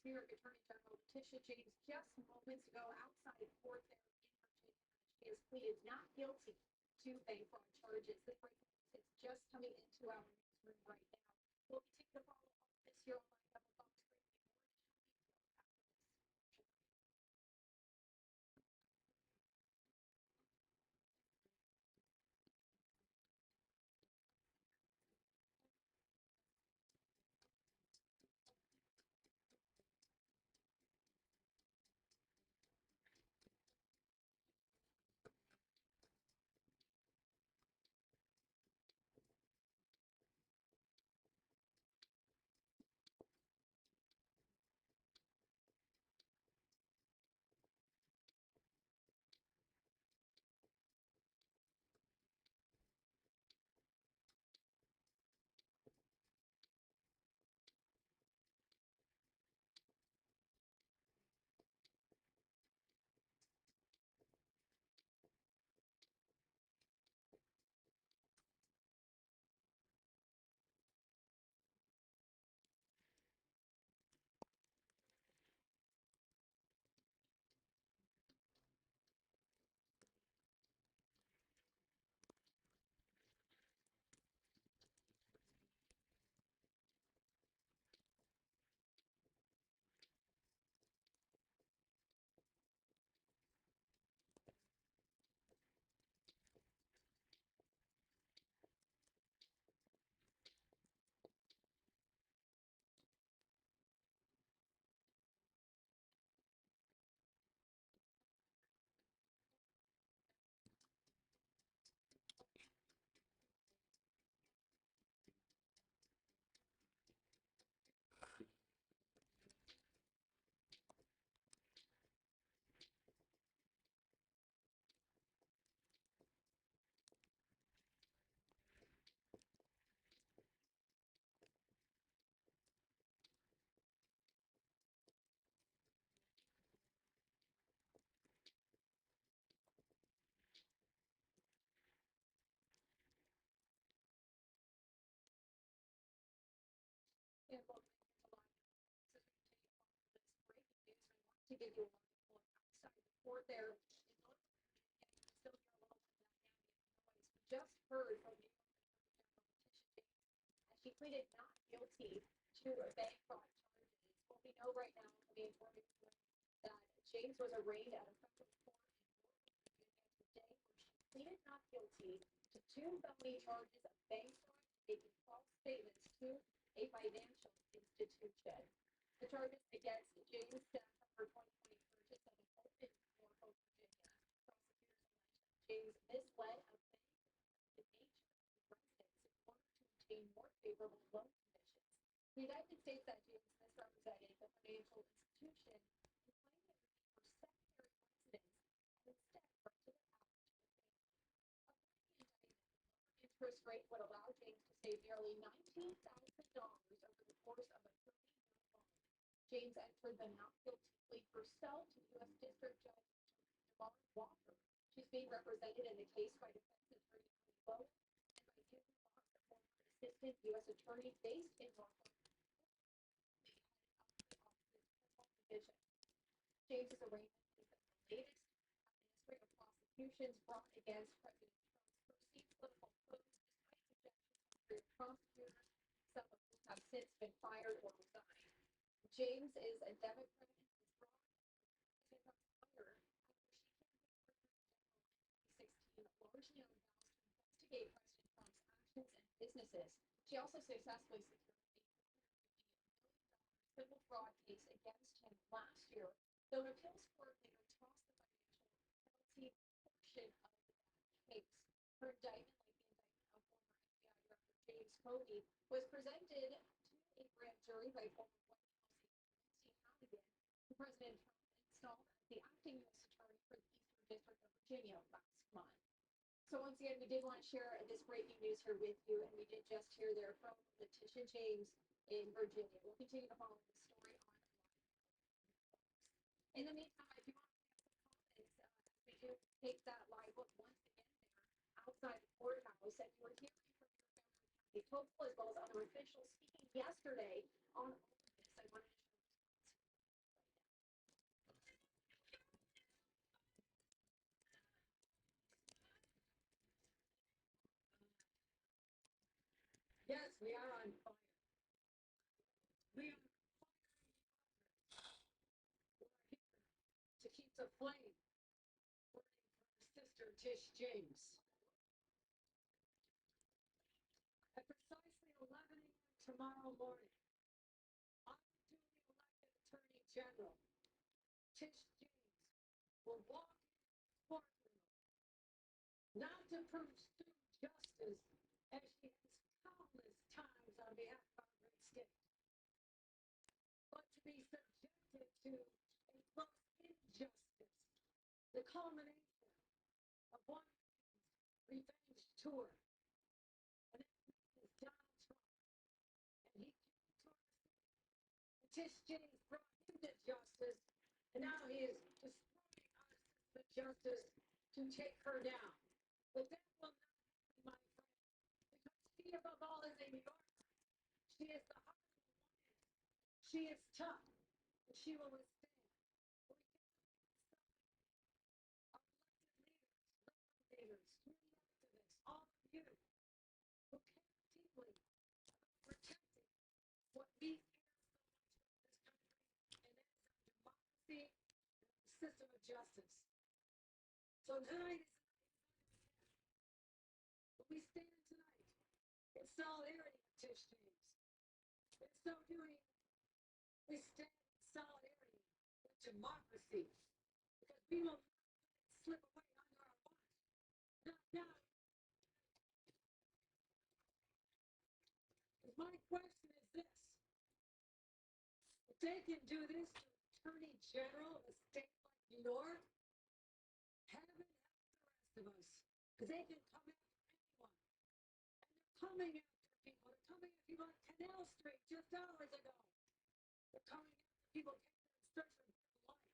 Here, Attorney General Letitia James just moments ago outside court there in Virginia. She has pleaded not guilty to bank fraud charges. The breaking news is just coming into our newsroom right now. We'll be taking a follow up this here on my Double Box bringing more additional details after this. And welcome to live as we take a follow this breaking news. We want to give you a look outside the court there in Northern Virginia. You can still hear a little bit of that ambient noise. We just heard from New York Attorney General Letitia James as she pleaded not guilty to bank fraud charges. What we know right now, let me inform you that James was arraigned at a federal court in Northern Virginia today, where she pleaded not guilty to 2 felony charges of bank fraud, making false statements to a financial institution. The charges against James stem from her 2020 purchase of an open Norfolk, Virginia. Prosecutors alleged James misled a bank the nature of his residence in order to obtain more favorable loan conditions. The United States that James misrepresented the financial institution and claimed it would be for secondary residence and instead rented it out to a family. According to the indictment, the lower interest rate would allow James to save nearly $19,000 over the course of a 30-year loan. James entered the not guilty plea for sale to U.S. District Judge Devon Walker. She She's being represented in the case by defense attorney Repo and by Jim Fox, the former assistant U.S. attorney based in Norfolk, division. James's arraignment is the latest administrative prosecutions brought against President Trump's perceived political foes, despite suggestions from prosecutors, some of whom have since been fired or resigned. James is a Democrat and was brought to fire after she campaigned for Attorney General in 2016, largely on vows to investigate President Trump's actions and businesses. She also successfully secured a $450 million civil fraud case against him last year, though an appeals court later tossed the financial penalty portion of that case. Her indictment, like the indictment of former FBI Director James Comey, was presented to a grand jury by former White House agent Lindsey Hannigan, who President Trump installed as the acting U.S. attorney for the Eastern District of Virginia last month. So once again, we did want to share this breaking news here with you, and we did just hear there from Letitia James in Virginia. We'll continue to follow the story on live. In the meantime, if you want to make some comments, as we do take that live look once again there outside the courthouse, and you were hearing from your Montgomery County Total as well as other officials speaking yesterday on all of this. I wanted to show you right now. Yes, we are on fire. We are to keep the flame burning for her sister Tish James. At precisely 11 a.m. tomorrow morning, unduly elected Attorney General Tish James will walk into the courtroom not to pursue justice as she has countless times on behalf of our great state, but to be subjected to a gross injustice, the culmination of one man's revenge tour. And his name is Donald Trump. And he came to our state. And Tish James brought him to justice. And now he is destroying our system of justice to take her down. But that will not happen, my friend. Because she, above all, is a New Yorker. She is the heart of the woman. She is tough. And she will withstand. We our elected leaders, community activists, all of you who care deeply about protecting what we care so much about this country, and that is our democracy and our system of justice. So tonight is but we stand tonight in solidarity with Tish James. In so doing, we stand in solidarity with democracy, because we will not slip away under our watch. Not now. My question is this: if they can do this to Attorney General of a state like New York, heaven help the rest of us, because they can come after anyone. And they're coming after people. They're coming after people on Canal Street just hours ago. They're coming after people who came there in search of better life.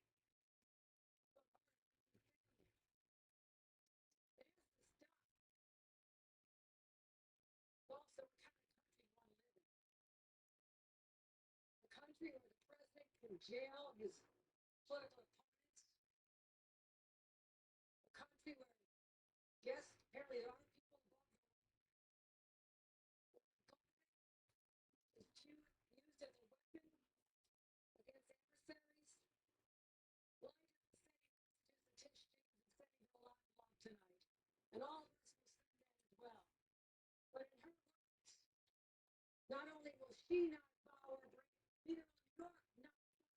It has to stop. Also, what kind of country you want to live in? A country where the president can jail his political opponents? A country where, yes, apparently there are people above the law. The government is used as a weapon against adversaries. Well, I just say messages to Tish James and sending her a lot of love tonight. And all of us will send that as well. But in her words, not only will she not bow or break, neither will New York not bow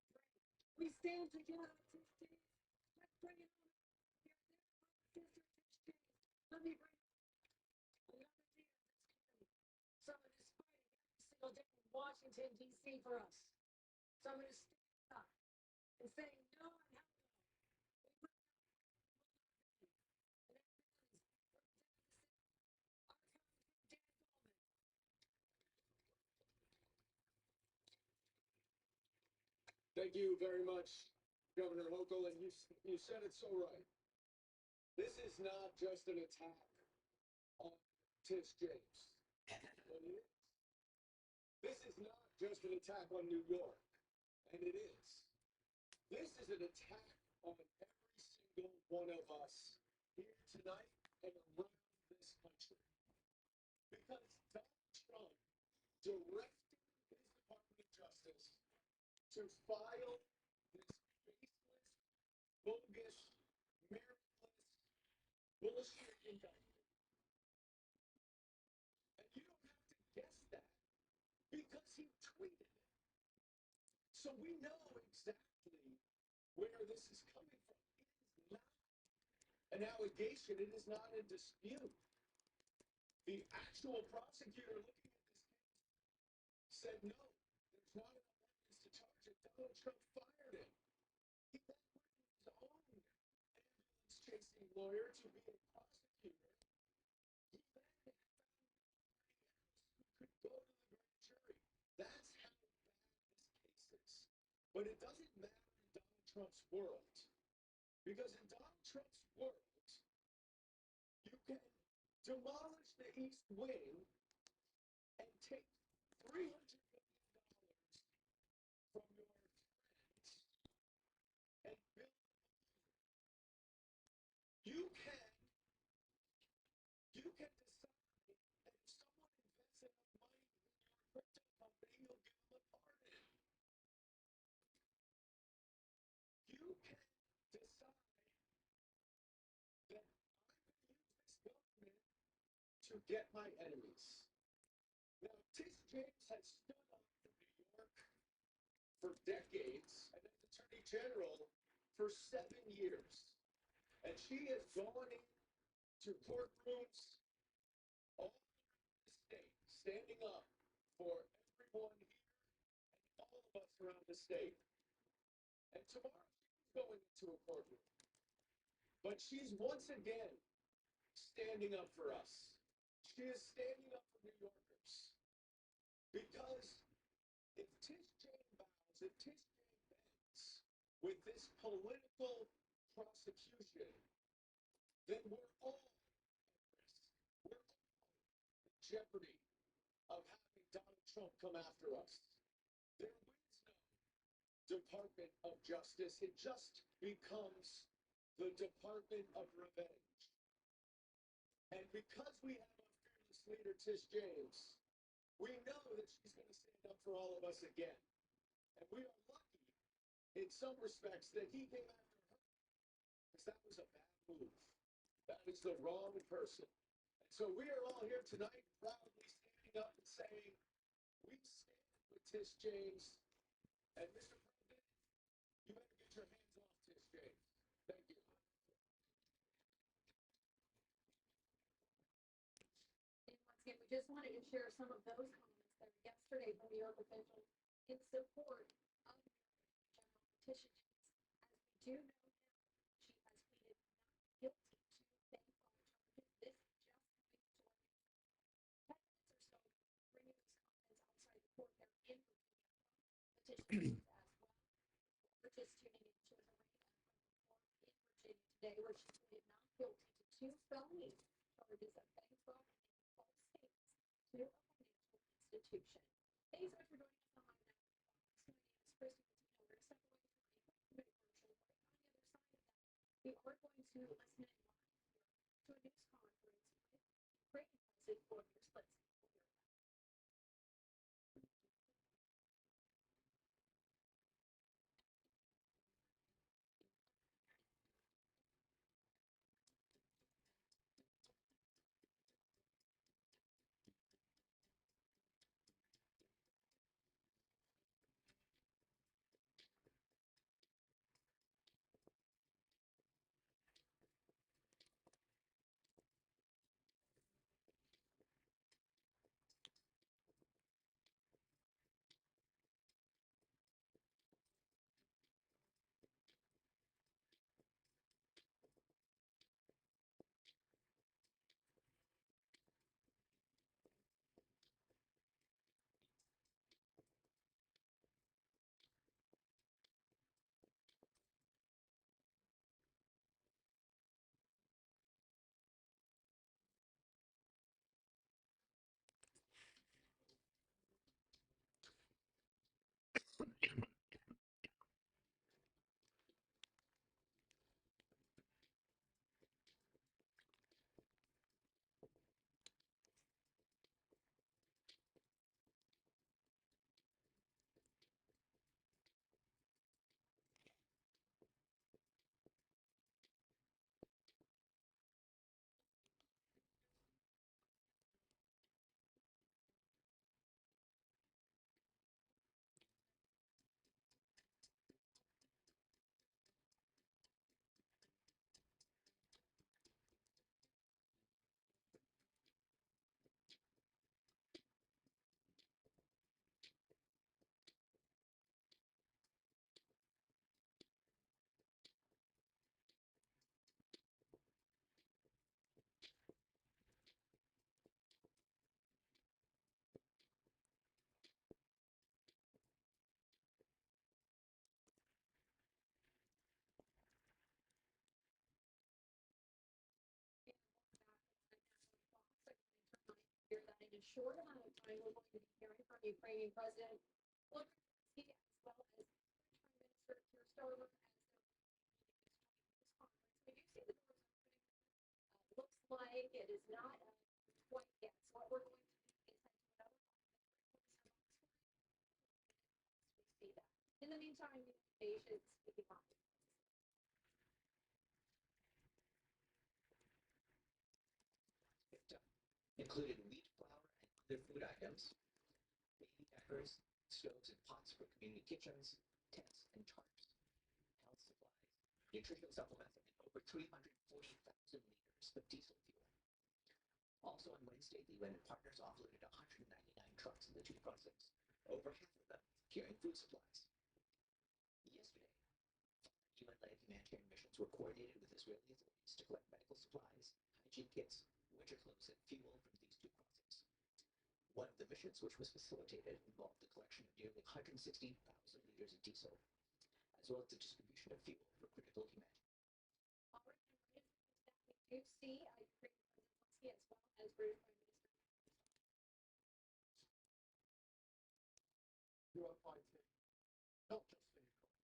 or break. We stand together, Tish James. Let's bring it on. Here, there, sister Tish James. Let me bring another leader of this community. Someone who's fighting every single day in Washington, D.C. for us. Someone who's standing up and saying no and hell no. We will not. We will not be. And that man is Representative our Congressman Dan Goldman. Thank you very much, Governor Hochul, and you said it so right. This is not just an attack on Tish James, but it is. This is not just an attack on New York, and it is. This is an attack on every single one of us here tonight and around this country. Because Donald Trump directed his Department of Justice to file this baseless, bogus, meritless, bullshit indictment. And you don't have to guess that because he tweeted it. So we know exactly where this is coming from. It is not an allegation, it is not a dispute. The actual prosecutor looking at this case said, no, there's not enough evidence to charge it. Donald Trump fired him. He then went in his own ambulance chasing lawyer to be a prosecutor. He then found somebody else who could go to the grand jury. That's how bad this case is. But it doesn't matter in Donald Trump's world. Because in Donald Trump's world, you can demolish the East Wing and take $300 million from your friends and build. You can decide that if someone invests enough money in your crypto company, you'll give them a pardon. You can decide that I'm going to use this government to get my enemies. Now, Tish James has stood up for New York for decades, and as Attorney General for 7 years. And she has gone into courtrooms all around the state, standing up for everyone here and all of us around the state. And tomorrow she's going into a courtroom. But she's once again standing up for us. She is standing up for New Yorkers. Because if Tish Jane bows, if Tish Jane bends with this political prosecution, then we're all at risk. We're all in jeopardy of having Donald Trump come after us. There is no Department of Justice. It just becomes the Department of Revenge. And because we have our fearless leader, Tish James, we know that she's going to stand up for all of us again. And we are lucky, in some respects, that he came after her. Because that was a bad move. That is the wrong person. And so we are all here tonight proudly standing up and saying, we stand with Tish James. And Mr. President, you better get your hands off Tish James. Thank you. And once again, we just wanted to share some of those comments there yesterday from New York officials in support of General Petition James. As we do know now, she has pleaded not guilty to bank fraud charges. This just coming to our 10 minutes or so ago, bringing these comments outside the court there in Virginia from Petition James as well. We're just tuning into his arraignment from the court in Virginia today, where she pleaded not guilty to 2 felony charges of bank fraud and making false statements to a financial institution. Thanks so much for joining us on Live Now with Fox. My name is Christy Patino. We're going to step away for a quick minute commercial break. On the other side of that, we are going to listen in live here to a news conference with Ukrainian President Volodymyr Zelensky. We'll be right back. short amount of time, we're going to be hearing from Ukrainian President Volodymyr Zelensky as well as Prime Minister Keir Starmer as they're going to be leading this joint news conference. We do see the doors opening. Looks like it is not quite yet. So what we're going to do is head to another 5 minute break. We'll see that. In the meantime, you have patience. Speaking on. Picked up included wheat flour and other food items, baby diapers, stoves and pots for community kitchens, tents and tarps, health supplies, nutritional supplements, and over 340,000 liters of diesel fuel. Also on Wednesday, the UN partners offloaded 199 trucks in the two crossings, over half of them carrying food supplies. Yesterday, UN-led humanitarian missions were coordinated with Israeli authorities to collect medical supplies, hygiene kits, winter clothes, and fuel from these two crossings. One of the missions, which was facilitated, involved the collection of nearly 160,000 liters of diesel, as well as the distribution of fuel for critical humanity. All right, and right in front of us that we do see Ukrainian President Zelensky as well as British Prime Minister. You are fighting not just for Ukraine,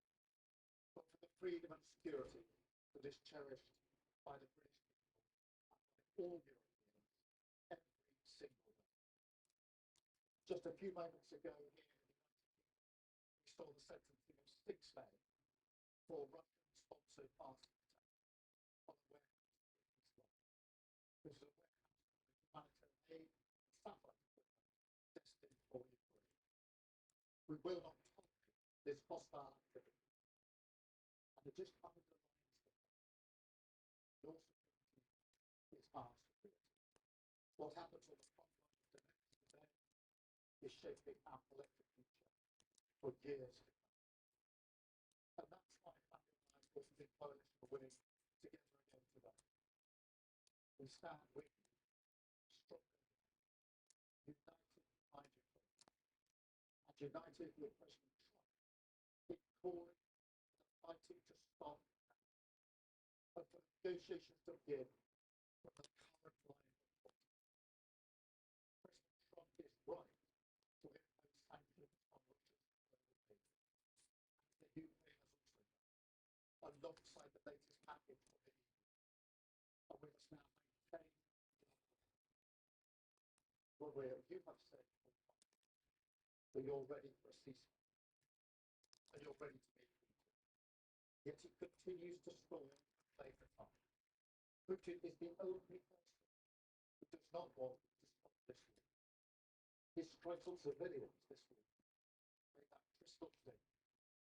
but for the freedom and security that is cherished by the British people and by all Europeans every single day. Just a few moments ago here in the United Kingdom, we saw the sentencing of 6 men for Russian-sponsored arson attacks on a warehouse in Slop. This is a warehouse for humanitarian aid and satellite equipment destined for Ukraine. We will not tolerate this hostile activity. And it just underlines the fact your security is our security. What happens on the front line of the next today is shaping our collective future for years to come. And that's why Emmanuel and I brought the big coalition for winning together again today. We stand with you, stronger together, united behind Ukraine, and united with President Trump in calling for fighting to stop and for negotiations to begin from the current line of thought. President Trump is right to impose sanctions on Russia's global neighbours, as the UK has also done, alongside the latest package from the EU. And we must now maintain what you have said that you're ready for a ceasefire and you're ready to meet Putin. Yet he continues to spoil and play for time. Putin is the only person who does not want to stop this war. His strikes on civilians this week made that crystal clear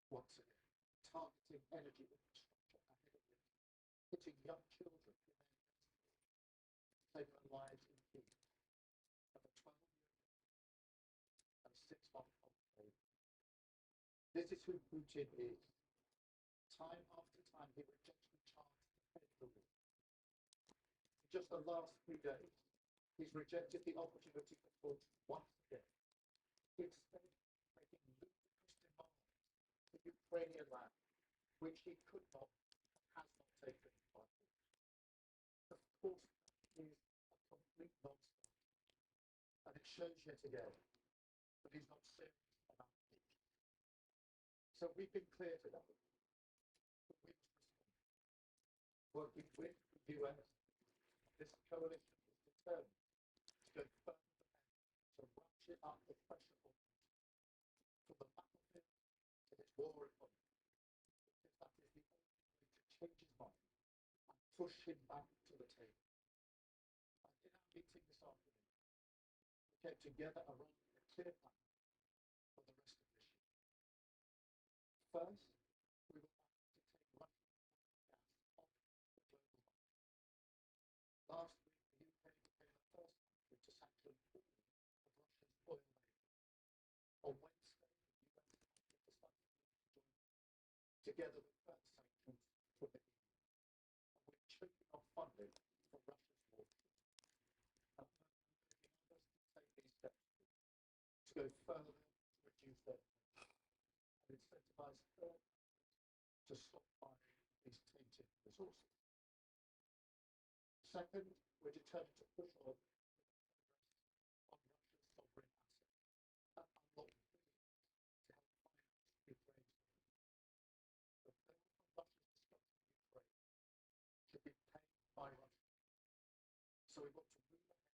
once again, targeting energy infrastructure ahead of winter, hitting young children in their nurseries, saving their lives in peace, of a 12-year and 6-month-old baby. This is who Putin is. Time after time, he rejects the chance to end the war. In just the last few days, he's rejected the opportunity for talks once again, instead making ludicrous demands for Ukrainian land, which he could not and has not taken by force. Of course, that is a complete non-starter, and it shows yet again that he's not serious about peace. So we've been clear today that we must respond. Working with the US, this coalition is determined to go further than ever, to ratchet up the pressure on Putin, from the battlefield to this war economy, because that is the only way to change his mind and push him back to the table. And in our meeting this afternoon, we came together around a clear plan for the rest of this year. First, we will act to take Russian gas off the global market. Last week, the UK became the first country to sanction all of Russia's oil neighbours. On Wednesday, the US acted decisively to join together with further sanctions from the EU. And we're choking off funding for Russia's war. And working with others to take these steps to go further to reduce their and incentivise third countries to stop buying these tainted resources. Second, we're determined to push on with progress on Russia's we want to move ahead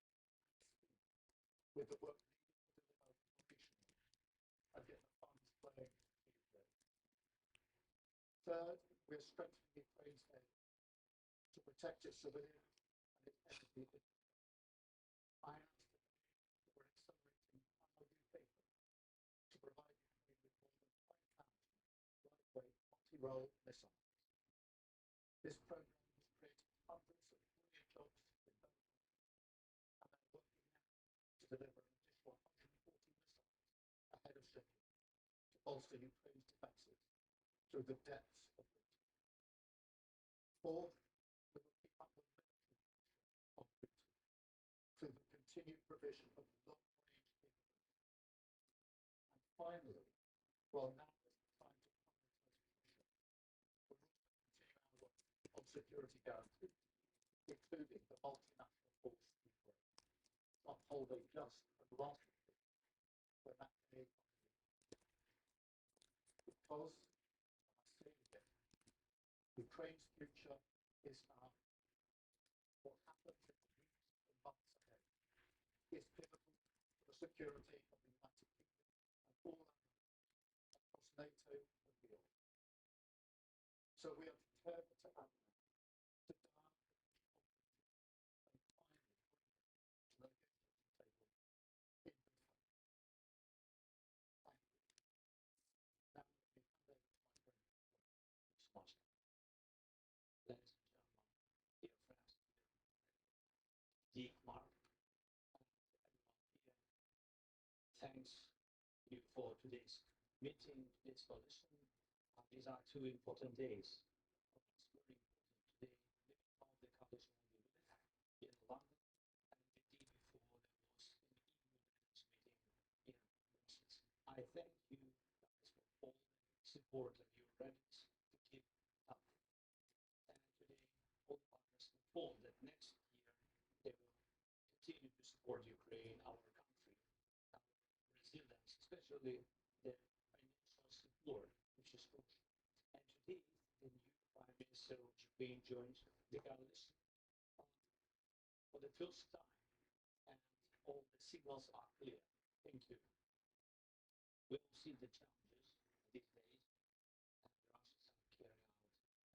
with the work needed to deliver operationally and get the funds flowing to Ukraine. Third, we are strengthening Ukraine's aid to protect its civilian and its energy infrastructure. I announced today that we're accelerating MOU paper to provide Ukraine with more than 5,000 lightweight multi-role missiles. This program has created hundreds of brilliant jobs in both countries, and they're working now to deliver an additional 140 missiles ahead of schedule to bolster Ukraine's defences through the depths of winter. Fourth, we will keep up the military pressure on Putin through the continued provision of long-range capability. And finally, while now is the time to prioritize pressure, we're also continuing our work on security guarantees, including the multinational force Ukraine, to uphold a just and lasting peace when that day comes. Because, and I say it again, Ukraine's future is now. What happens in the weeks and months ahead is pivotal for the security of the United Kingdom and all our allies across NATO and beyond. So we are determined to act now, to dial the conflict and finally bring it to the negotiating table in good faith. Thank you. Now let me hand over to my friend, Mr. Marshall. Ladies and gentlemen, dear friends, dear Mark, and everyone here, thanks you for today's meeting, today's solution. These are two important days. It's very important today, living about the condition we live in London, and the day before there was an EU leaders meeting in Brussels. I thank you guys for all the support and your readiness to keep up. And today, all partners informed that next year they will continue to support Ukraine, our country, our resilience, especially the financial support, which is crucial. And today, the new Prime Minister of Ukraine joins the coalition for the first time, and all the signals are clear. Thank you. We all see the challenges these days, and the Russians are carrying out a campaign of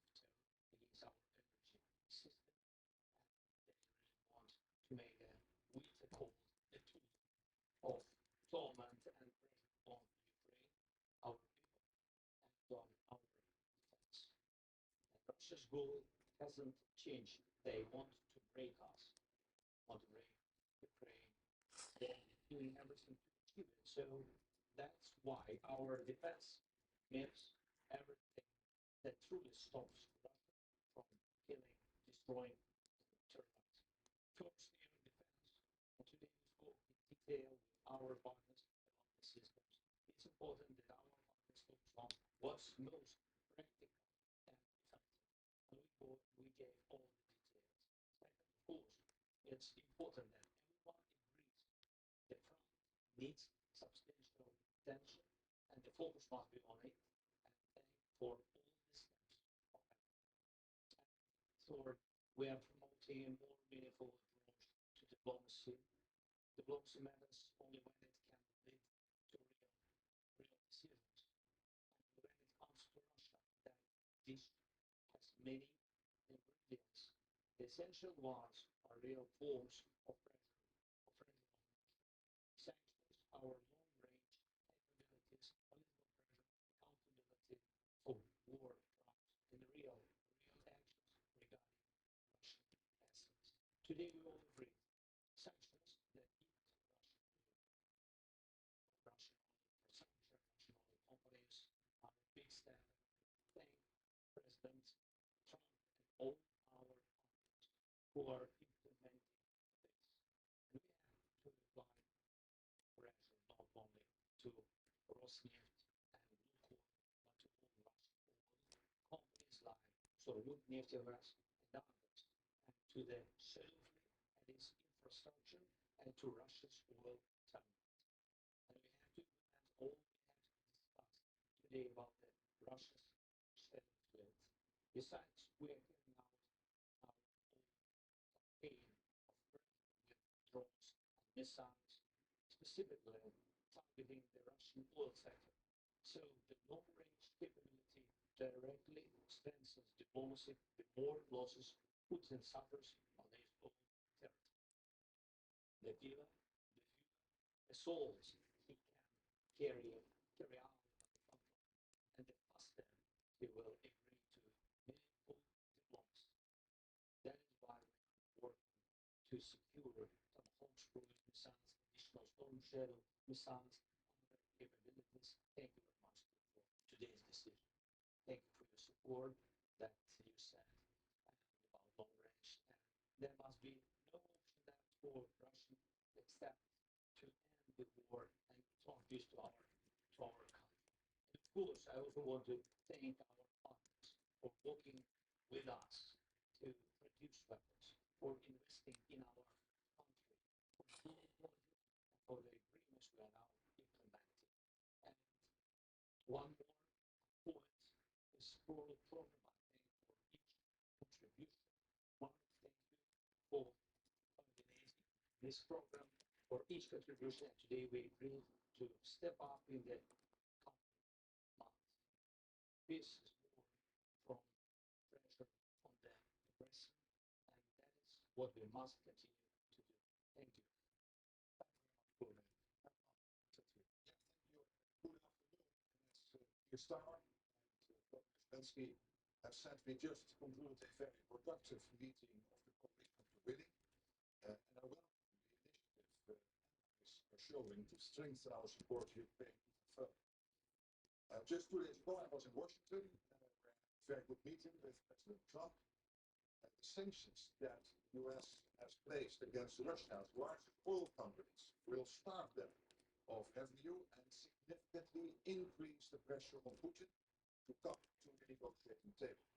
terror against our energy system, and they really want to make a winter cold a tool of torment and pressure on Ukraine, our people, and on our defense. And Russia's goal hasn't changed. They want to break us, want to break Ukraine. They're doing everything to achieve it. So that's why our defense means everything that truly stops Russia from killing, destroying, terrorize. First, air defense. And today we spoke in detail with our partners about the systems. It's important that our partners focus on what's most practical and effective. And we gave all the details. Second, of course, it's important that everyone agrees the front needs substantial attention and the focus must be on it, and thank for all the steps of effort. Third, we are promoting a more meaningful approach to diplomacy. Diplomacy matters only when it can lead to real decisions. And when it comes to Russia, that dish has many ingredients. The essential ones are real forms of pressure, of friendly sanctions, our long-range capabilities, political pressure, accountability for war crimes, and real actions regarding Russian assets. Today we all agree sanctions that eat Russian infrastructure, Russian oil companies are a big step. Thank President Trump and all our partners who are implementing this. And we have to apply pressure not only to Rosneft and Lukoil, but to all Russian oil companies like Next.js and others, and to the shale fleet and its infrastructure, and to Russia's oil terminals. And we have to implement all we have discussed today about the Russia's shale fleet. Besides, we are carrying out our own campaign missiles, specifically targeting the Russian oil sector. So the long-range capability directly strengthens diplomacy. The more losses Putin suffers on his own territory, the fewer assaults he can carry out on the front line, and the faster he will agree to meaningful diplomacy. That is why we're working to secure Tomahawk cruise missiles, additional Storm Shadow missiles, other capabilities. Thank you very much for today's decision. Thank you for your support that you said about long range. And there must be no option left for Russia except to end the war and return peace to our country. And of course, I also want to thank our partners for working with us to produce weapons, for investing in our country, for doing projects, and for the agreements we are now implementing. And one more point is for program, I think, for each contribution. One, thank you for organizing this program for each contribution. And today we agreed to step up in the coming months. This is more from pressure on the aggressor, and that is what we must continue to do. Thank you. Thank you very much for that. Yeah, thank you. Good afternoon. And as your star and Dr. Spensky have said, we just concluded a very productive meeting of the Coalition of the Willing. And I welcome the initiative are showing to strengthen our support to Ukraine even further. Just 2 days ago, I was in Washington, where I had a very good meeting with President Trump. The sanctions that the US has placed against Russia's largest oil companies will starve them of revenue and significantly increase the pressure on Putin to come to the negotiating table.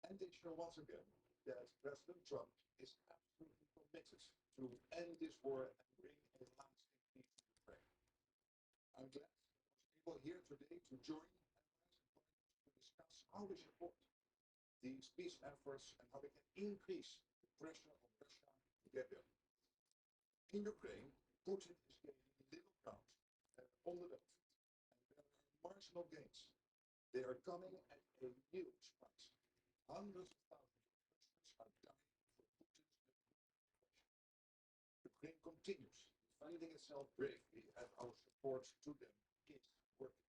And they show once again that President Trump is absolutely committed to end this war and bring a lasting peace to Ukraine. I'm glad I was able here today to join allies and partners to discuss how we support these peace efforts and how we can increase the pressure on Russia to get there. In Ukraine, Putin is gaining little ground on the battlefield, and there are marginal gains. They are coming at a huge price. Hundreds of thousands of Russians are dying for Putin's nuclear aggression. Ukraine continues defending itself bravely, and our support to them is working.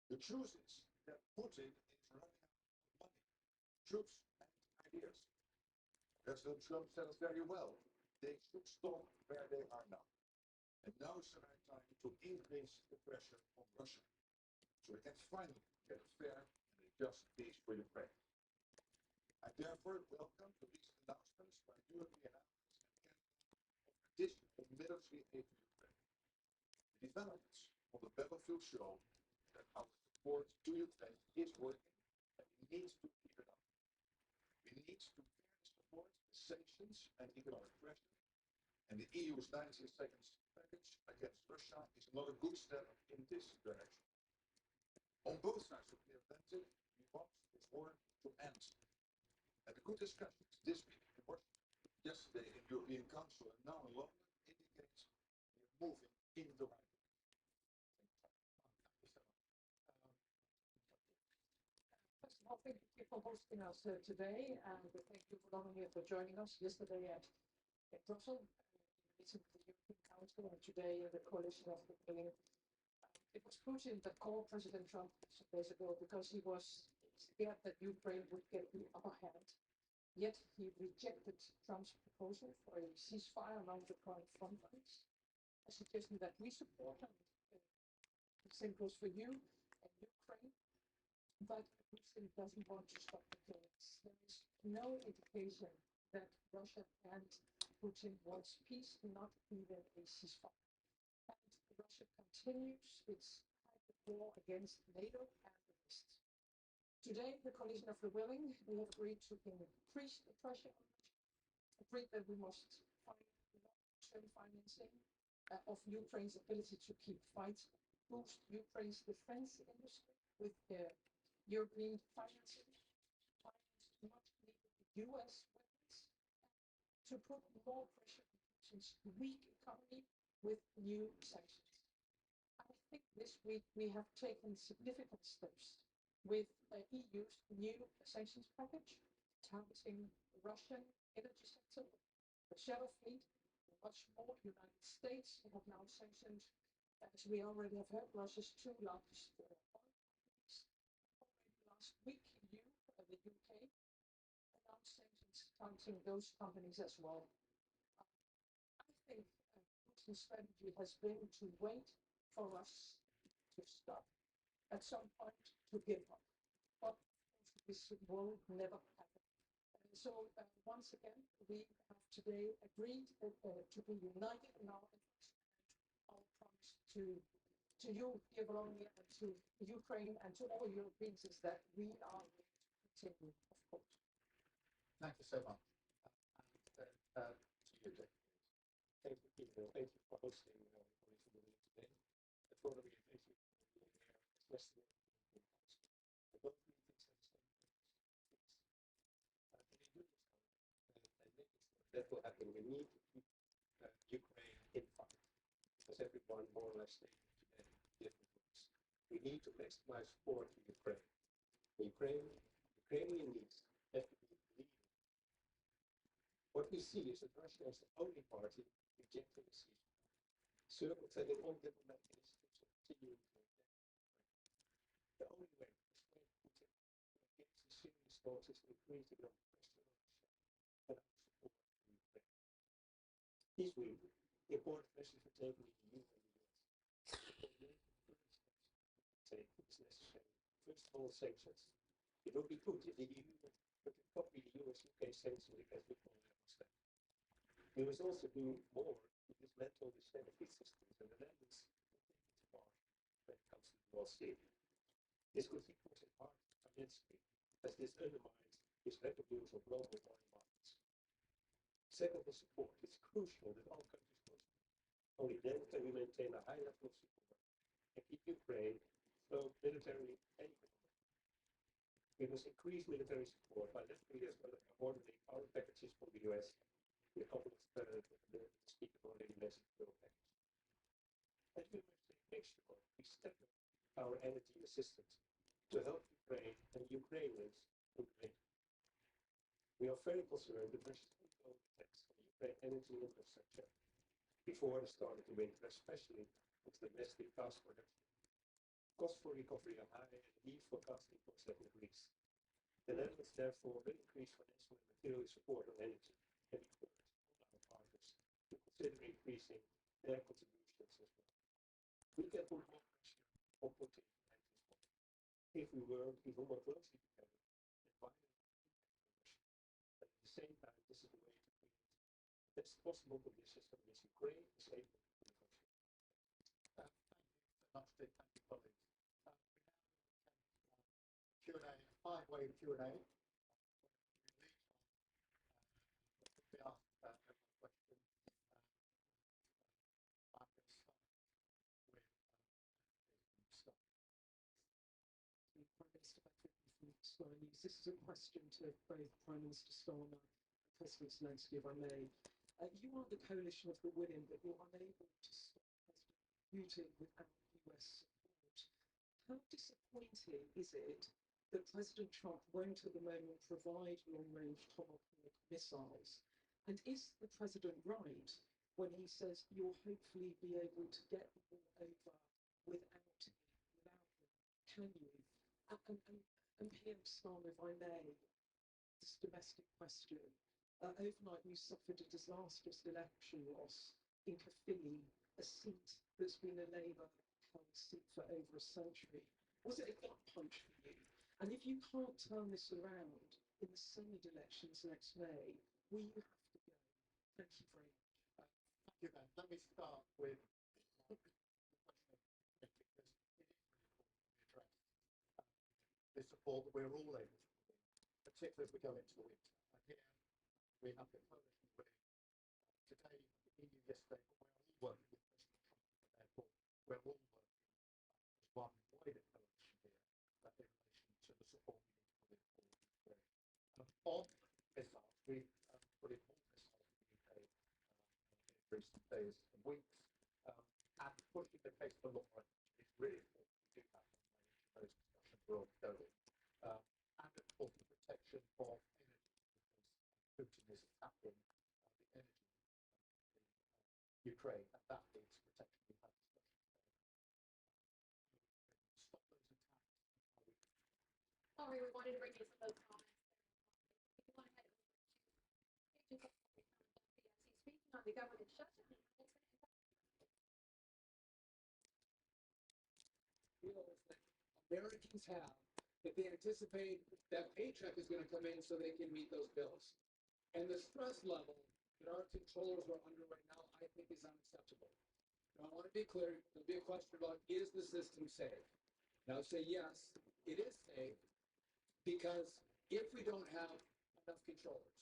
The truth is that Putin is running out of money, troops, and ideas. President Trump said it very well. They should stop where they are now. And now is the right time to increase the pressure on Russia, so we can finally get a fair and a just peace for Ukraine. I therefore welcome the recent announcements by European allies and Canada of additional military aid to Ukraine. The developments on the battlefield show that our support to Ukraine is working, and we need to keep it up. We need to fairly support the sanctions and economic pressure, and the EU's 90 seconds package against Russia is another good step in this direction. On both sides of the Atlantic, we want this war to end. And the good discussions this week in Washington, yesterday in the European Council, and now in London indicates we are moving in the right direction. First of all, thank you for hosting us today, and thank you for coming here for joining us yesterday at Brussels, in the meeting of the European Council, and today the coalition of the willing. It was Putin that called President Trump some days ago because he was scared that Ukraine would get the upper hand. Yet he rejected Trump's proposal for a ceasefire along the current front lines, suggesting that we support him. The same goes for you and Ukraine. But Putin doesn't want to stop the killings. There is no indication that Russia and Putin wants peace, not even a ceasefire. And Russia continues its hybrid war against NATO and the West. Today, the coalition of the willing, we have agreed to increase the pressure on Russia, agreed that we must find long-term financing of Ukraine's ability to keep fighting, boost Ukraine's defense industry with European financing, finance much needed US weapons, to put more pressure on Putin sanctions weak economy with new sanctions. I think this week we have taken significant steps with EU's new sanctions package targeting the Russian energy sector, the shadow fleet, much more. United States have now sanctioned, as we already have heard, Russia's two largest oil companies. Already last week, the UK announced sanctions targeting those companies as well. I think Putin's strategy has been to wait for us to stop, at some point to give up. But this will never happen. So once again, we have today agreed to be united in our efforts and our promise to you, dear Bologna, and to Ukraine and to all Europeans is that we are going to continue, of course. Thank you so much. And to you, Dick. Thank you, Peter. Thank you for hosting Information Meeting today. And for the thank you for being here, especially in Post. The both meetings have the same purpose. Can you do this, and making sure that will happen? We need to keep Ukraine in fight, because everyone more or less stated today different groups. We need to maximize support to Ukraine. Ukrainian needs have to be leading. What we see is that Russia is the only party rejecting the ceasefire, circumventing all diplomatic initiatives and continuing to attack Ukraine. The only way to persuade Putin to engage in serious talks is to increase the pressure on Russia and our support to Ukraine. This week, important measures were taken in the EU and the US. Take is necessary. First of all, sanctions. It would be good if the EU would copy the US-UK sanctions against the step. We must also do more to dismantle the benefit systems, and the Netherlands will take its part when it comes to the North Sea. This could hit Putin hard financially, as this undermines his revenues of global oil markets. Second is support. It's crucial that all countries contribute. Only then can we maintain a high level of support and keep Ukraine afloat militarily and economically. We must increase military support by leveraging as well as ordering our packages from the US. A couple of the speaker already mentioned the package. And we must make sure we step up our energy assistance to help Ukraine and Ukrainians in the winter. We are very concerned that Russia's ongoing attacks on Ukraine energy infrastructure before the start of the winter, especially with domestic gas production. Costs for recovery are high and the need for casting costs have increased. The Netherlands therefore will increase financial and material support on energy and encourage all our partners to consider increasing their contributions as well. We can put more pressure on Putin and his support if we work even more closely together and finally Russia. But at the same time, this is the way to create the best possible conditions for which Ukraine is able to negotiate. Thank you so much, Dick. Thank you, colleagues. We now Q&A, five-way Q&A. We ask everyone a question. I'm going to start with Scott. Prime Minister Patrick from Sky News. This is a question to both Prime Minister Starmer and President Zelensky, if I may. You are the coalition of the willing, but you're unable to stop President Putin without US support. How disappointing is it that President Trump won't at the moment provide long-range Tomahawk missiles? And is the president right when he says you'll hopefully be able to get the war over without them? Can you? And PM Starmer, if I may, this domestic question. Overnight, you suffered a disastrous election loss in Caerphilly, a seat that's been a Labour-held seat for over a century. Was it a gut punch for you? And if you can't turn this around in the Senate elections next May, will you have to go? Thank you very much. Thank you, Ben. Let me start with the question because it is really important to address the support that we're all able to put in, particularly as we go into the winter. And here we have the coalition winning today, the EU yesterday, but we're all working with President Trump, and therefore we're all working as one wider coalition here in relation to the support we need to put in for Ukraine. On missiles, we put in more missiles to the UK recent days and weeks, and pushing the case for law is really important. We do have those discussions we're all going. And of course the protection of energy, because Putin is attacking the energy in Ukraine, and that needs protection. We've had discussions there. Stop those attacks. Sorry, we wanted to bring you some of those comments. If you want to head over to page speaking on the government shutdown. Feels that Americans have, that they anticipate that paycheck is going to come in so they can meet those bills. And the stress level that our controllers are under right now, I think is unacceptable. Now, I want to be clear, there'll be a question about, is the system safe? Now, I'll say yes, it is safe, because if we don't have enough controllers,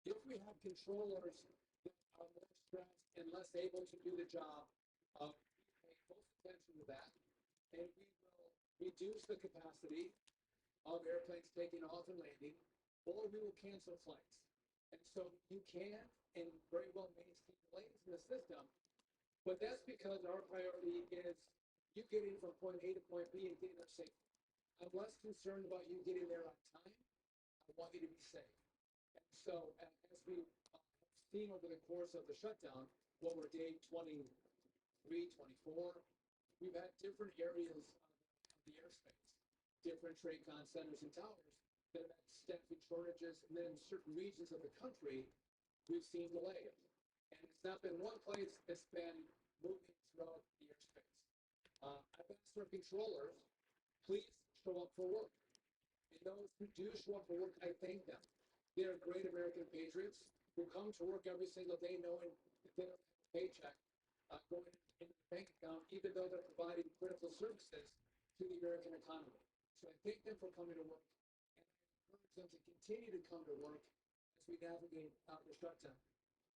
if we have controllers that are more stressed and less able to do the job, we pay close attention to that, and we will reduce the capacity of airplanes taking off and landing, or we will cancel flights. And so you can and very well may see delays in the system, but that's because our priority is you getting from point A to point B and getting there safely. I'm less concerned about you getting there on time. I want you to be safe. And so as we have seen over the course of the shutdown, what we're day 23, 24, we've had different areas of the airspace, different TRACON centers and towers that have had staffing shortages, and then in certain regions of the country, we've seen delays. And it's not been one place, it's been moving throughout the airspace. I've asked our controllers, please show up for work. And those who do show up for work, I thank them. They are great American patriots who come to work every single day knowing that they don't have a paycheck going into the bank account, even though they're providing critical services to the American economy. So I thank them for coming to work, and I encourage them to continue to come to work as we navigate the shutdown.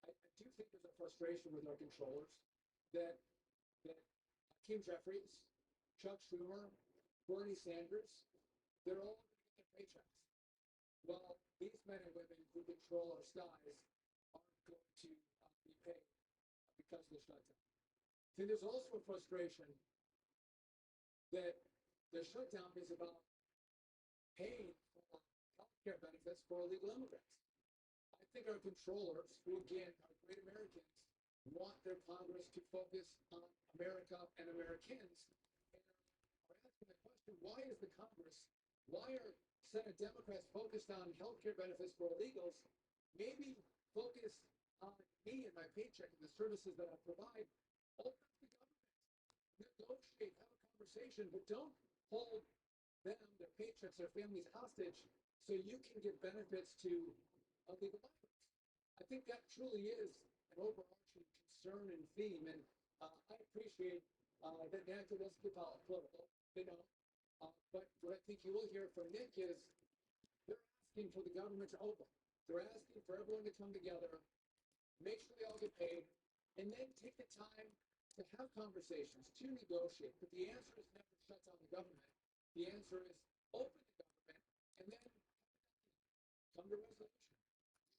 I do think there's a frustration with our controllers that Kim Jeffries, Chuck Schumer, Bernie Sanders, they're all going to get their paychecks. Well, these men and women who control our skies aren't going to be paid because of the shutdown. Then there's also a frustration that the shutdown is about paying for health care benefits for illegal immigrants. I think our controllers, who again are great Americans, want their Congress to focus on America and Americans, and are asking the question, why is the Congress, why are Senate Democrats focused on health care benefits for illegals? Maybe focus on me and my paycheck and the services that I provide. Open up the government, negotiate, have a conversation, but don't hold them, their paychecks, their families hostage so you can give benefits to illegal migrants. I think that truly is an overarching concern and theme, and I appreciate that NACA doesn't get political, they don't. But what I think you will hear from Nick is they're asking for the government to open. They're asking for everyone to come together, make sure they all get paid, and then take the time to have conversations, to negotiate. But the answer is never shut down the government. The answer is open the government and then come to resolution.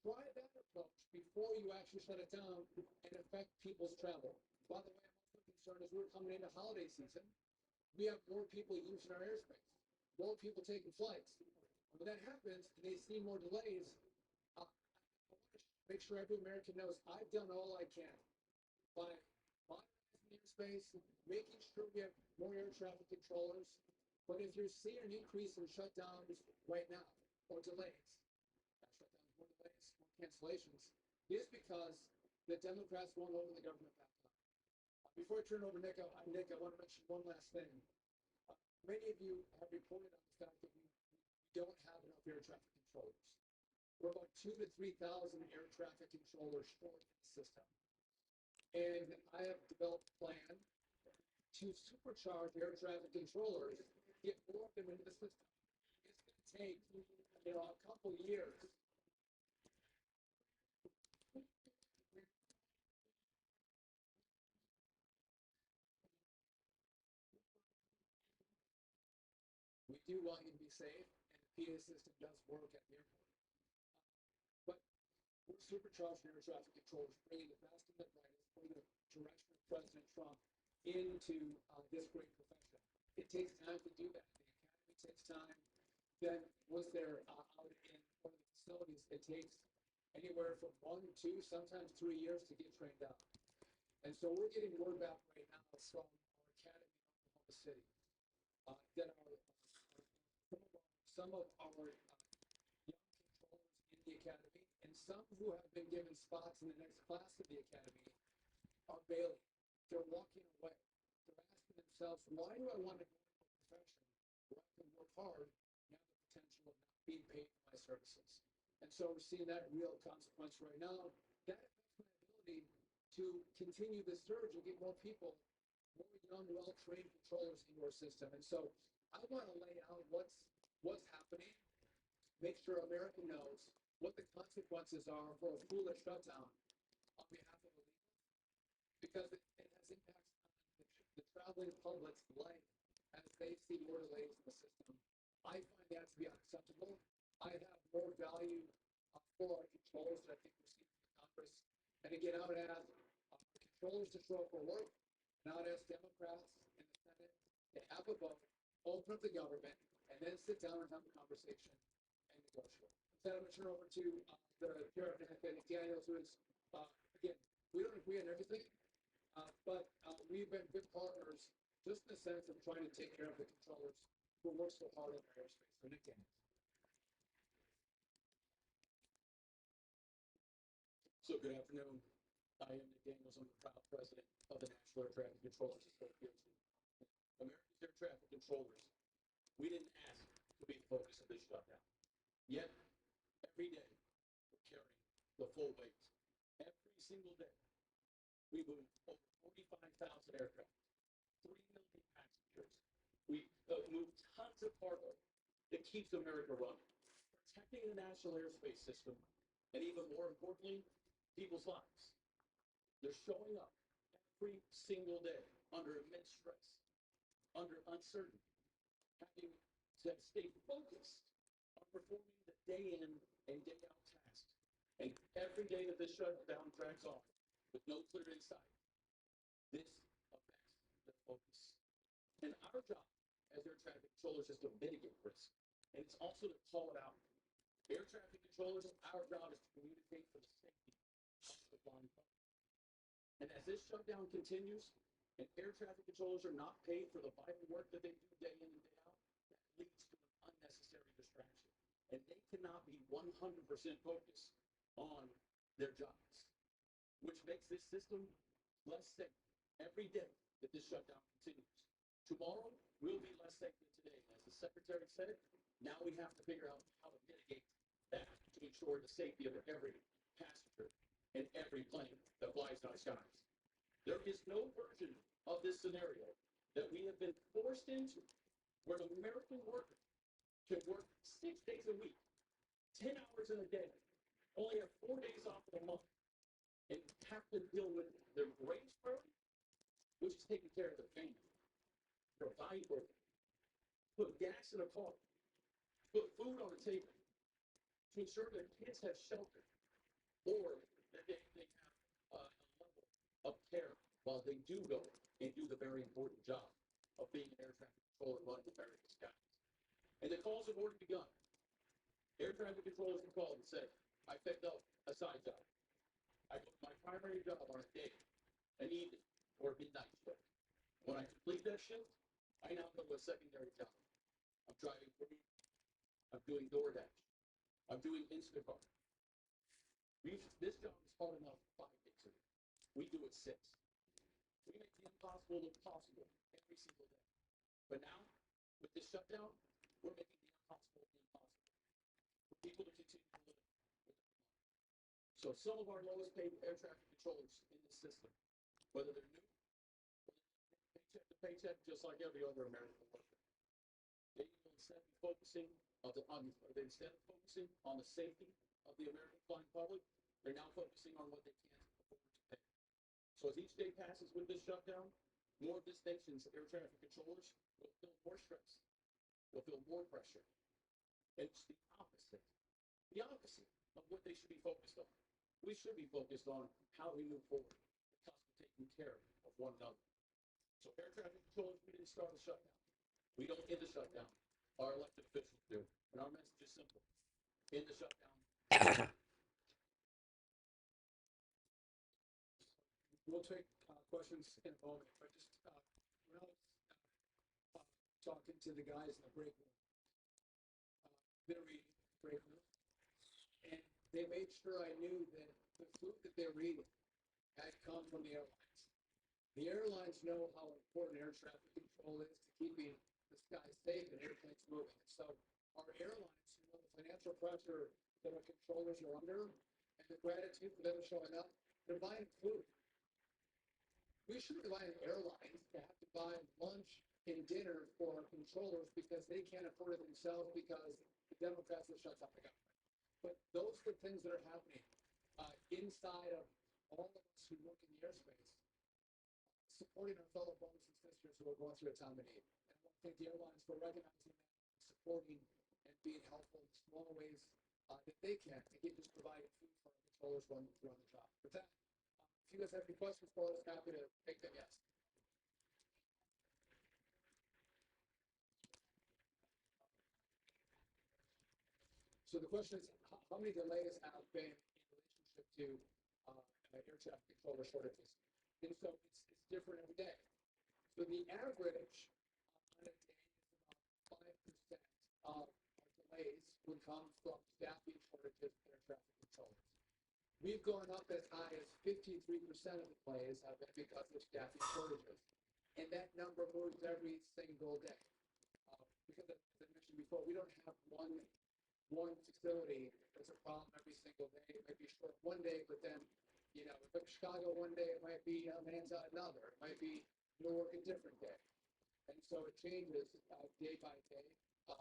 Try that approach before you actually shut it down and affect people's travel. By the way, I'm also concerned as we're coming into holiday season, we have more people using our airspace, more people taking flights. When that happens and they see more delays, I want to make sure every American knows I've done all I can by modernizing the airspace, making sure we have more air traffic controllers. But if you're seeing an increase in shutdowns right now, or delays, not shutdowns, more delays, more cancellations, is because the Democrats won't open the government back up. Before I turn over Nick, I want to mention one last thing. Many of you have reported on the fact that we don't have enough air traffic controllers. We're about 2,000 to 3,000 air traffic controllers short in the system. And I have developed a plan to supercharge air traffic controllers, get more of them into the system. It's going to take, a couple years. We do want you to be safe, and the PA system does work at the airport. But we're supercharged air traffic controllers, bringing the best and the brightest for the direction of President Trump into this great profession. It takes time to do that. The academy takes time. Then once they're out in one of the facilities, it takes anywhere from 1, 2, sometimes 3 years to get trained up. And so we're getting word back right now from our academy in Oklahoma City that some of our young controllers in the academy and some who have been given spots in the next class of the academy are bailing. They're walking away. They're asking themselves, why do I want to go into a profession where I can work hard and have the potential of not being paid for my services? And so we're seeing that real consequence right now. That affects my ability to continue the surge and get more people, more young, well-trained controllers into our system. And so I want to lay out what's happening, make sure America knows what the consequences are for a foolish shutdown on behalf of the legal, because it has impacts on the traveling public's life as they see more delays in the system. I find that to be unacceptable. I have more value for our controllers that I think we're seeing in Congress. And again, I would ask controllers to show up for work, and I would ask Democrats in the Senate to have a vote, open up the government, and then sit down and have a conversation and negotiate. With that, I'm going to turn over to the chair of Daniels, who is, again, we don't agree on everything, but we've been good partners just in the sense of trying to take care of the controllers who work so hard in our airspace. So Nick Daniels. So good afternoon. I am Nick Daniels. I'm the proud president of the National Air Traffic Controllers Association. America's air traffic controllers, we didn't ask to be the focus of this shutdown. Yet, every day, we're carrying the full weight. Every single day, we move over 45,000 aircraft, 3 million passengers. We move tons of cargo that keeps America running, protecting the national airspace system, and even more importantly, people's lives. They're showing up every single day under immense stress, under uncertainty, having to stay focused on performing the day in and day out tasks. And every day that this shutdown drags on with no clear insight, this affects their focus. And our job as air traffic controllers is to mitigate risk. And it's also to call it out. Air traffic controllers, our job is to communicate for the safety of the flying public. And as this shutdown continues, and air traffic controllers are not paid for the vital work that they do day in and day out, that leads to an unnecessary distraction. And they cannot be 100% focused on their jobs, which makes this system less safe every day that this shutdown continues. Tomorrow will be less safe than today. As the secretary said, now we have to figure out how to mitigate that to ensure the safety of every passenger and every plane that flies in our skies. There is no version of this scenario that we have been forced into where an American worker can work 6 days a week, 10 hours in a day, only have 4 days off in a month, and have to deal with their greatest priority, which is taking care of their family, provide for them, put gas in a car, put food on the table, to ensure their kids have shelter, or that they have a level of care while they do go and do the very important job of being an air traffic controller running American skies. And the calls have already begun. Air traffic controllers can call and say, I picked up a side job. I took my primary job on a day, an evening, or a midnight shift. When I complete that shift, I now go to a secondary job. I'm driving food. I'm doing DoorDash. I'm doing Instacart. This job is hard enough 5 days a week. We do it 6. We make the impossible look possible every single day. But now, with this shutdown, we're making the impossible impossible for people to continue to live with it. So some of our lowest paid air traffic controllers in the system, whether they're new, paycheck to paycheck, just like every other American worker, they instead of focusing on the safety of the American flying public, they're now focusing on what they can't afford to pay. So as each day passes with this shutdown, more of this nation's air traffic controllers will feel more stress, will feel more pressure. And it's the opposite of what they should be focused on. we should be focused on how we move forward, the cost of taking care of one another. So air traffic controllers, we didn't start the shutdown. We don't end the shutdown. Our elected officials do. And our message is simple. In the shutdown. We'll take questions in a moment, but just when I was talking to the guys in the break room, they're eating break room, and they made sure I knew that the food that they were eating had come from the airlines. The airlines know how important air traffic control is to keeping the sky safe and airplanes moving. So our airlines, the financial pressure that our controllers are under and the gratitude for them showing up, they're buying food. We shouldn't rely on airlines to have to buy lunch and dinner for our controllers because they can't afford it themselves because the Democrats have shut down the government. But those are things that are happening inside of all of us who work in the airspace, supporting our fellow brothers and sisters who are going through a time of need. And I want to thank the airlines for recognizing that, supporting, and being helpful in small ways that they can to keep just providing food for our controllers run the job. With that, if you guys have any questions for us, happy to take them, yes. So the question is, how many delays have been in relationship to air traffic controller shortages? And so it's different every day. So the average on a day is about 5% of our delays would come from staffing shortages in air traffic controllers. We've gone up as high as 53% of the delays have been because of staffing shortages. And that number moves every single day. Because as I mentioned before, we don't have one facility that's a problem every single day. It might be short one day, but then, if it's Chicago one day, it might be Atlanta another. It might be Newark a different day. And so it changes day by day. So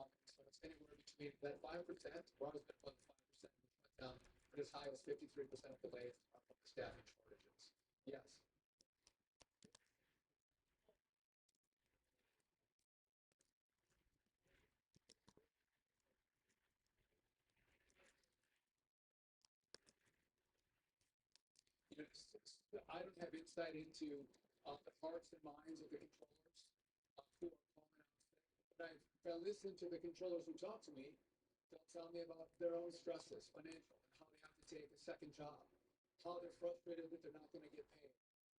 it's anywhere between that 5%, we're always been above the 5%, which went down, but as high as 53% of delays are from the staffing shortages. Yes. I don't have insight into the hearts and minds of the controllers who are calling out sick. But if I listen to the controllers who talk to me, they'll tell me about their own stresses, financial, and how they have to take a second job, how they're frustrated that they're not going to get paid.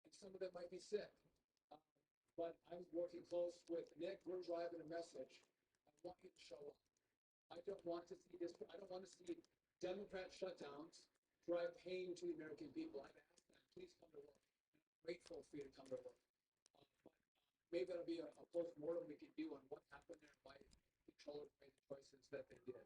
And some of them might be sick. But I'm working close with Nick. We're driving a message. I want you to show up. I don't want to see this. I don't want to see Democrat shutdowns drive pain to the American people. I've asked them, please come to work. I'm grateful for you to come to work. But maybe that'll be a post-mortem we could do on what happened there and why controllers made the choices that they did.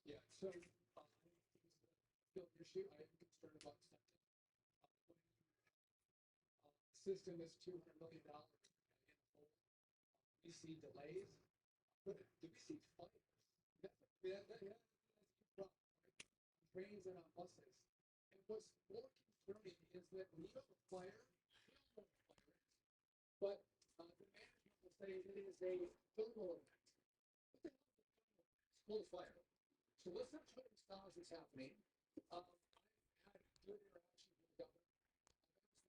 Yeah, so field issue, I am concerned about something. System is $200 million in the hole. We see delays, but do we see fires? That's a problem, right? On trains and on buses. And what's more concerning is that when you have a fire, we all know what a fire is, but the management will say it is a thermal event. What the hell is a thermal event? It's called a fire. So let's not try to acknowledge what's happening. I had good interaction with the governor.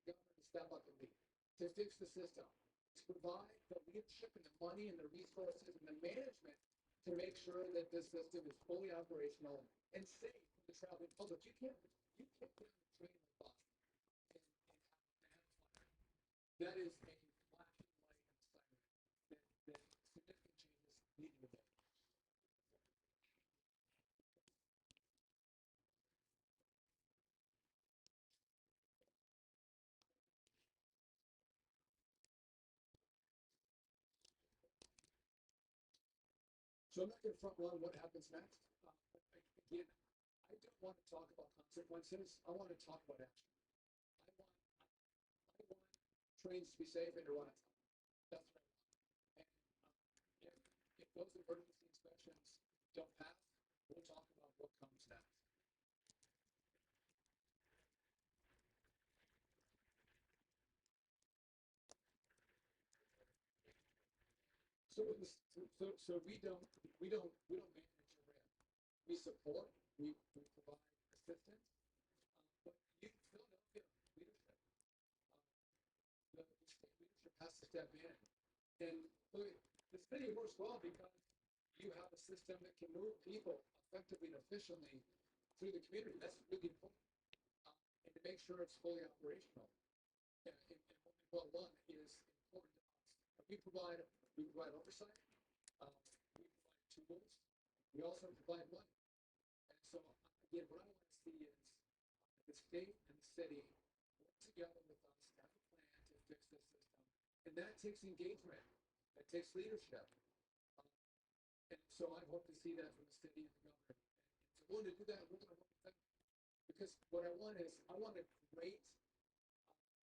I've asked the governor to step up and lead, to fix the system, to provide the leadership and the money and the resources and the management to make sure that this system is fully operational and safe for the traveling public. You can't get on a train or bus and have a fire. That is a flashing light and siren that significant changes need to be made. So I'm not going to front run what happens next. Again, I don't want to talk about consequences. I want to talk about action. I want trains to be safe and to run on time. That's what I want. And if those emergency inspections don't pass, comes next. So we don't manage your RAM. We support, we provide assistance, but you Philadelphia leadership, the state leadership has to step in. And look, the city works well because you have a system that can move people effectively and efficiently through the community. That's really important. And to make sure it's fully operational. And well run is important to us. We provide oversight. We provide tools. We also provide money. And so again, what I want to see is the state and the city work together with us to have a plan to fix this system. And that takes engagement. That takes leadership. And so I hope to see that from the city and the governor. And to to do that, we're going to work with them. Because what I want is, I want a great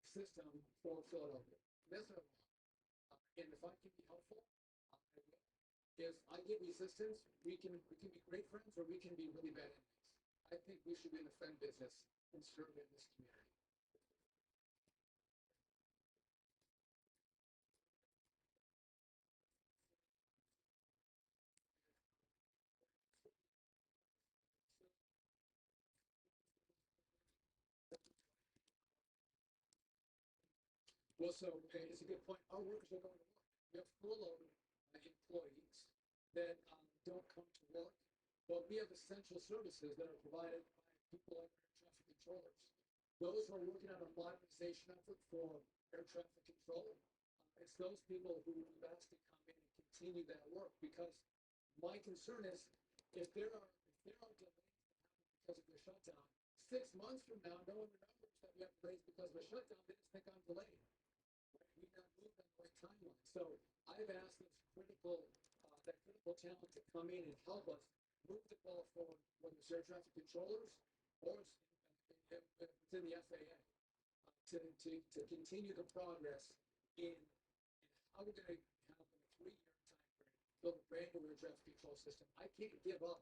system for Philadelphia. That's what I want. And if I can be helpful, I will. If I give resistance, we can be great friends or we can be really bad enemies. I think we should be in the friend business and serve in this community. Well, so it's a good point. Our workers are going to work. We have furloughed employees that don't come to work, but we have essential services that are provided by people like air traffic controllers. Those who are working on a modernization effort for air traffic control, it's those people who we've asked to come in and continue that work, because my concern is if there are delays that happen because of the shutdown, 6 months from now, no one remembers that we have delays because of the shutdown. They just think I'm delayed. We've not moved on the right timeline. So I've asked that critical talent to come in and help us move the ball forward, whether it's air traffic controllers or it's in the FAA, to continue the progress in how we're going to have in a 3-year time frame build a brand new air traffic control system. I can't give up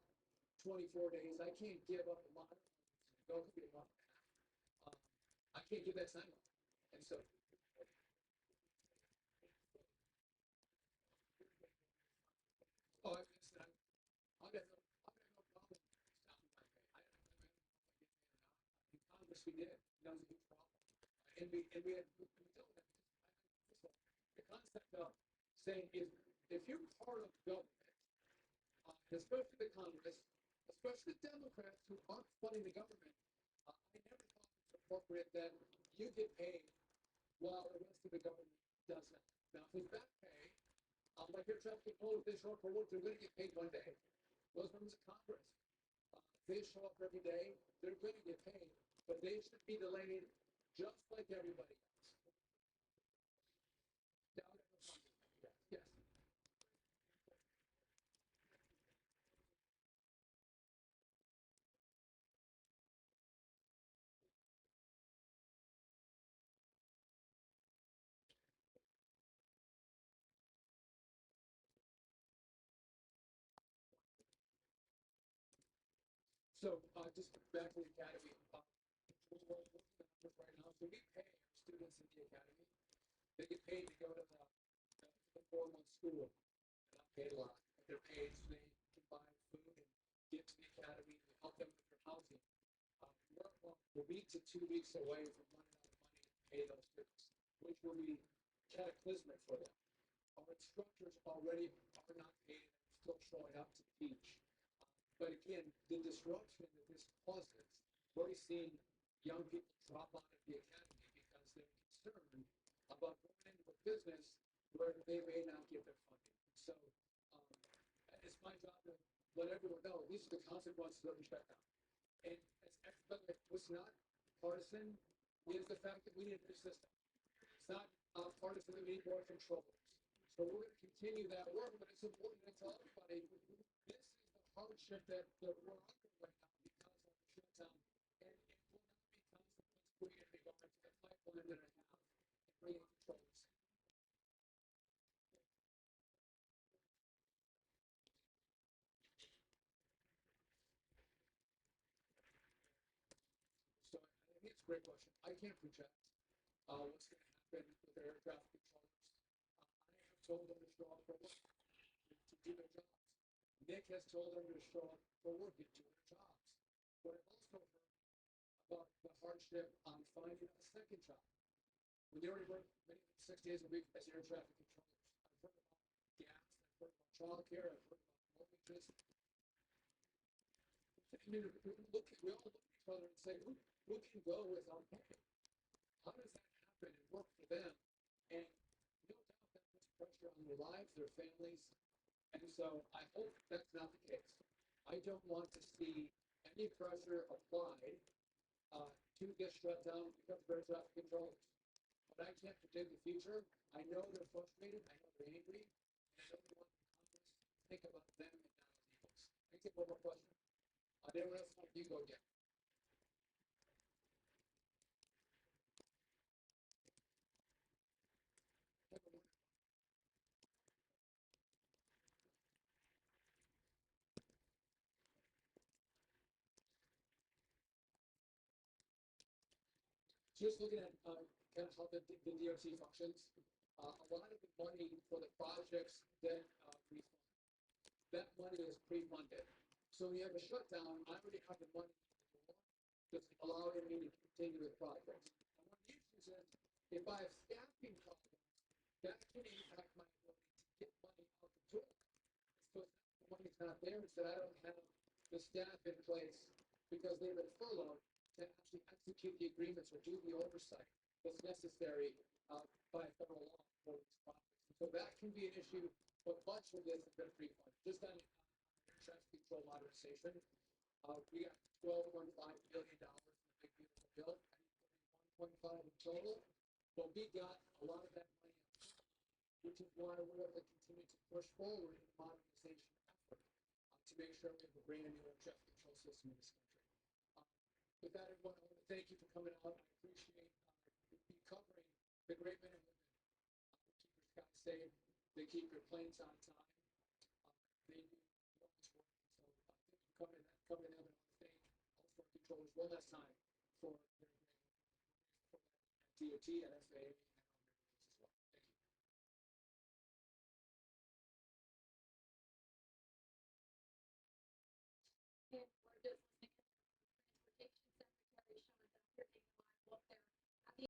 24 days. I can't give up a lot. It could be a month and a half. I can't give that timeline. And so oh, I've got no problem stopping my pay. I don't know if I get paid or not. In Congress, we did. That was a huge problem. And we dealt with that. The concept of saying if you're part of government, especially the Congress, especially the Democrats who aren't funding the government, I never thought it's appropriate that you get paid while the rest of the government doesn't. Now, if it's back pay, like air traffic controllers, they show up for work, they're going to get paid one day. Those members of Congress, they show up every day, they're going to get paid, but they should be delayed just like everybody else. Yes. So just back to the academy. We're working on numbers right now. So we pay our students in the academy. They get paid to go to the 4-month school. They're not paid a lot. But they're paid so they can buy food and get to the academy and help them with their housing. We're a week to 2 weeks away from running out of money to pay those students, which will be cataclysmic for them. Our instructors already are not paid and are still showing up to teach. But again, the disruption that this causes, we're already seeing young people drop out of the academy because they're concerned about going into a business where they may not get their funding. So it's my job to let everyone know these are the consequences of the shutdown. And what's not partisan is the fact that we need a new system. It's not partisan that we need more controllers. So we're going to continue that work, but it's important to tell everybody this is the hardship that we're under right now because of the shutdown. And it will not be consequence free if they go into the pipeline that I have and bring in controllers. great question. I can't project what's going to happen with air traffic controllers. I have told them to show up for work to do their jobs. Nick has told them to show up for work and do their jobs. But I've also heard about the hardship on finding a second job. When they already work many 6 days a week as air traffic controllers. I've heard about gas, I've heard about childcare, I've heard about mortgages. We all look at each other and say, who can go without pay? How does that happen and work for them? And no doubt that puts pressure on their lives, their families. And so I hope that's not the case. I don't want to see any pressure applied to get shut down because of air traffic controllers. But I can't predict the future. I know they're frustrated. I know they're angry. And I know they want Congress to think about them and not us eagles. I take one more question. Anyone else want you go again? Just looking at kind of how the DOT functions, a lot of the money for the projects that we fund, that money is pre-funded. So when you have a shutdown, I already have the money in the door that's allowing me to continue with projects. And one of the issues is if I have staffing problems, that can impact my ability to get money out the door. So the money's not there, so I don't have the staff in place because they've been furloughed to actually execute the agreements or do the oversight that's necessary by federal law for these projects. So that can be an issue, but much of this has been pre-funded. Just on air traffic control modernization, we got $12.5 billion in the big beautiful bill, and 1.5 in total, but we got a lot of that money up front, which is why we're able to continue to push forward in the modernization effort to make sure we have a brand new air traffic control system in this country. With that, everyone, I want to thank you for coming out. I appreciate you covering the great men and women who keep your skies safe. They keep your planes on time. They do enormous work. So thank you for covering them. And I want to thank all of our controllers one last time for their great work. DOT and FAA.